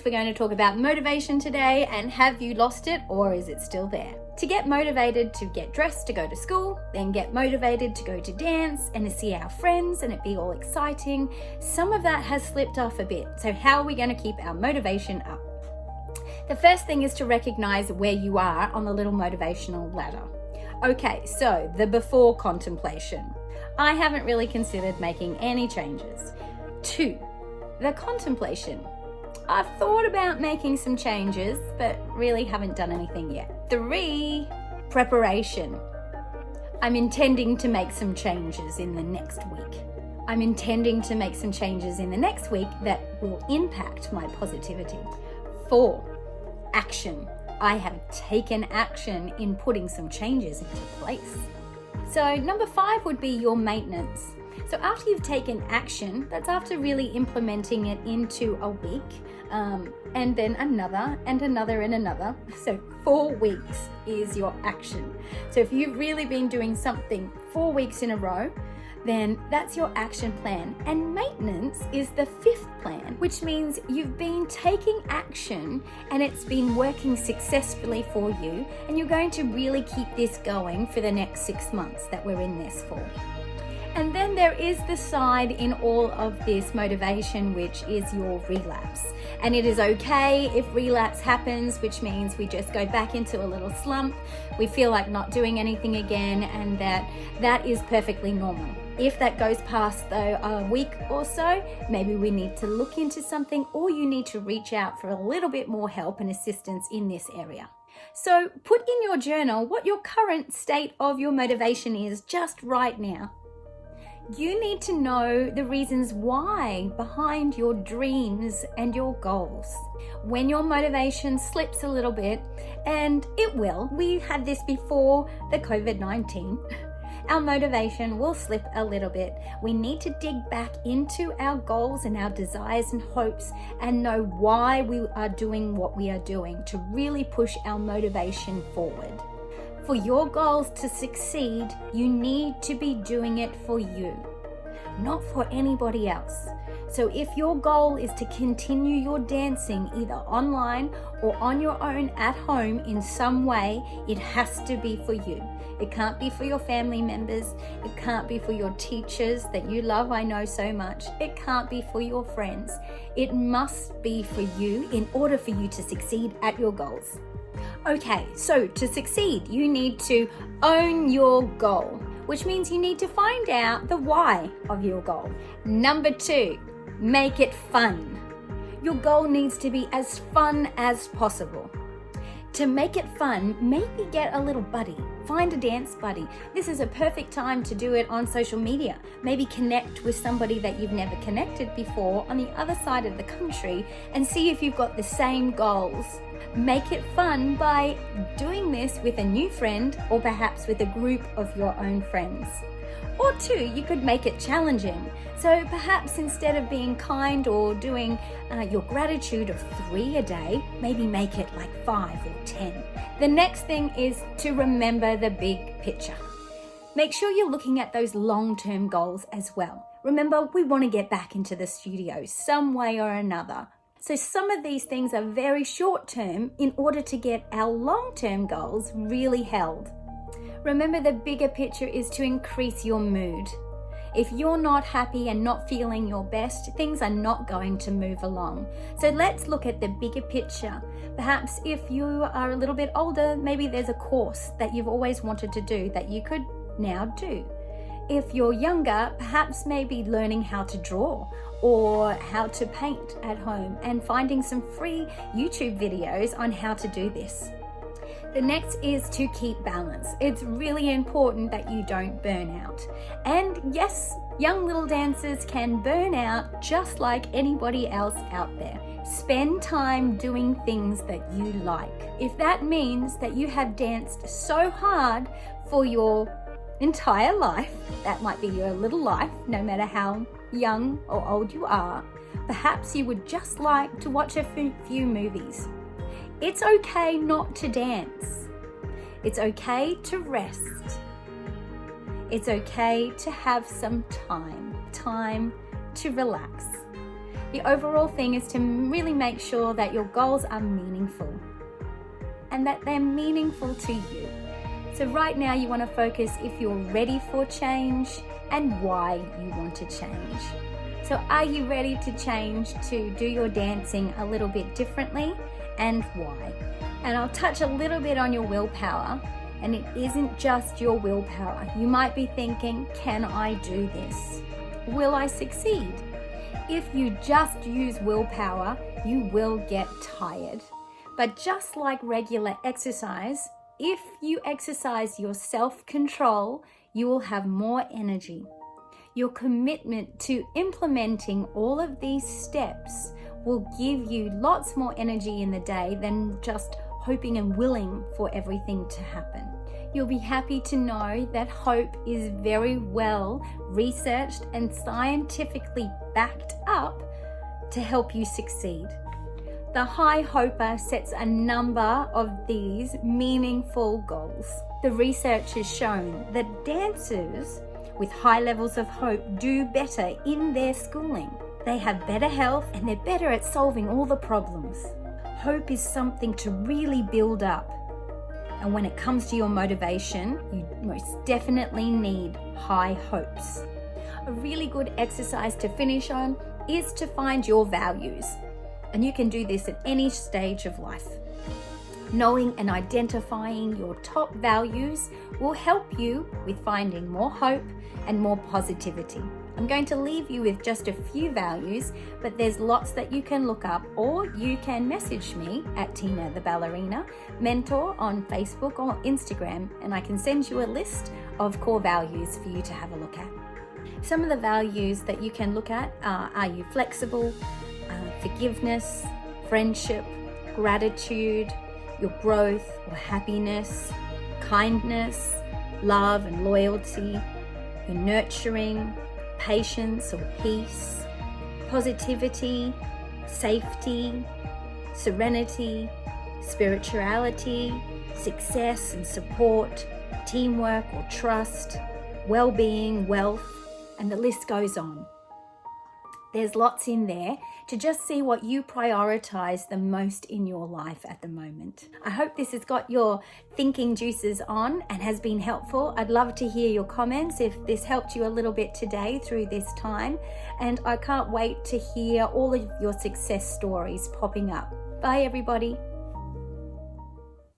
we're going to talk about motivation today, and have you lost it or is it still there? To get motivated to get dressed to go to school, then get motivated to go to dance and to see our friends and it be all exciting, some of that has slipped off a bit. So how are we going to keep our motivation up? The first thing is to recognize where you are on the little motivational ladder. Okay, so the before contemplation. I haven't really considered making any changes. 2, the contemplation. I've thought about making some changes, but really haven't done anything yet. 3, preparation. I'm intending to make some changes in the next week. I'm intending to make some changes in the next week that will impact my positivity. 4, action. I have taken action in putting some changes into place. So number 5 would be your maintenance. So after you've taken action, that's after really implementing it into a week, and then another and another and another. So 4 weeks is your action. So if you've really been doing something 4 weeks in a row, then that's your action plan. And maintenance is the 5th plan, which means you've been taking action and it's been working successfully for you, and you're going to really keep this going for the next 6 months that we're in this for. And then there is the side in all of this motivation, which is your relapse. And it is okay if relapse happens, which means we just go back into a little slump. We feel like not doing anything again, and that is perfectly normal. If that goes past though a week or so, maybe we need to look into something, or you need to reach out for a little bit more help and assistance in this area. So put in your journal what your current state of your motivation is just right now. You need to know the reasons why behind your dreams and your goals. When your motivation slips a little bit, and it will, we had this before the COVID-19, our motivation will slip a little bit. We need to dig back into our goals and our desires and hopes and know why we are doing what we are doing to really push our motivation forward. For your goals to succeed, you need to be doing it for you, not for anybody else. So if your goal is to continue your dancing either online or on your own at home in some way, it has to be for you. It can't be for your family members. It can't be for your teachers that you love, I know so much. It can't be for your friends. It must be for you in order for you to succeed at your goals. Okay, so to succeed, you need to own your goal, which means you need to find out the why of your goal. Number 2, make it fun. Your goal needs to be as fun as possible. To make it fun, maybe get a little buddy. Find a dance buddy. This is a perfect time to do it on social media. Maybe connect with somebody that you've never connected before on the other side of the country and see if you've got the same goals. Make it fun by doing this with a new friend, or perhaps with a group of your own friends. Or 2, you could make it challenging. So perhaps instead of being kind or doing your gratitude of 3 a day, maybe make it like 5 or 10. The next thing is to remember the big picture. Make sure you're looking at those long-term goals as well. Remember, we want to get back into the studio some way or another. So some of these things are very short-term in order to get our long-term goals really held. Remember, the bigger picture is to increase your mood. If you're not happy and not feeling your best, things are not going to move along. So let's look at the bigger picture. Perhaps if you are a little bit older, maybe there's a course that you've always wanted to do that you could now do. If you're younger, perhaps maybe learning how to draw or how to paint at home and finding some free YouTube videos on how to do this. The next is to keep balance. It's really important that you don't burn out. And yes, young little dancers can burn out just like anybody else out there. Spend time doing things that you like. If that means that you have danced so hard for your entire life, that might be your little life, no matter how young or old you are, perhaps you would just like to watch a few movies. It's okay not to dance. It's okay to rest. It's okay to have some time to relax. The overall thing is to really make sure that your goals are meaningful and that they're meaningful to you. So right now you want to focus if you're ready for change and why you want to change. So are you ready to change to do your dancing a little bit differently, and why? And I'll touch a little bit on your willpower, and it isn't just your willpower. You might be thinking, can I do this? Will I succeed? If you just use willpower, you will get tired. But just like regular exercise, if you exercise your self-control, you will have more energy. Your commitment to implementing all of these steps will give you lots more energy in the day than just hoping and willing for everything to happen. You'll be happy to know that hope is very well researched and scientifically backed up to help you succeed. The high hoper sets a number of these meaningful goals. The research has shown that dancers with high levels of hope do better in their schooling. They have better health and they're better at solving all the problems. Hope is something to really build up. And when it comes to your motivation, you most definitely need high hopes. A really good exercise to finish on is to find your values. And you can do this at any stage of life. Knowing and identifying your top values will help you with finding more hope and more positivity. I'm going to leave you with just a few values, but there's lots that you can look up, or you can message me at Tina the Ballerina Mentor on Facebook or Instagram, and I can send you a list of core values for you to have a look at. Some of the values that you can look at are you flexible, forgiveness, friendship, gratitude, your growth or happiness, kindness, love and loyalty, your nurturing, patience or peace, positivity, safety, serenity, spirituality, success and support, teamwork or trust, well-being, wealth, and the list goes on. There's lots in there to just see what you prioritize the most in your life at the moment. I hope this has got your thinking juices on and has been helpful. I'd love to hear your comments if this helped you a little bit today through this time. And I can't wait to hear all of your success stories popping up. Bye, everybody.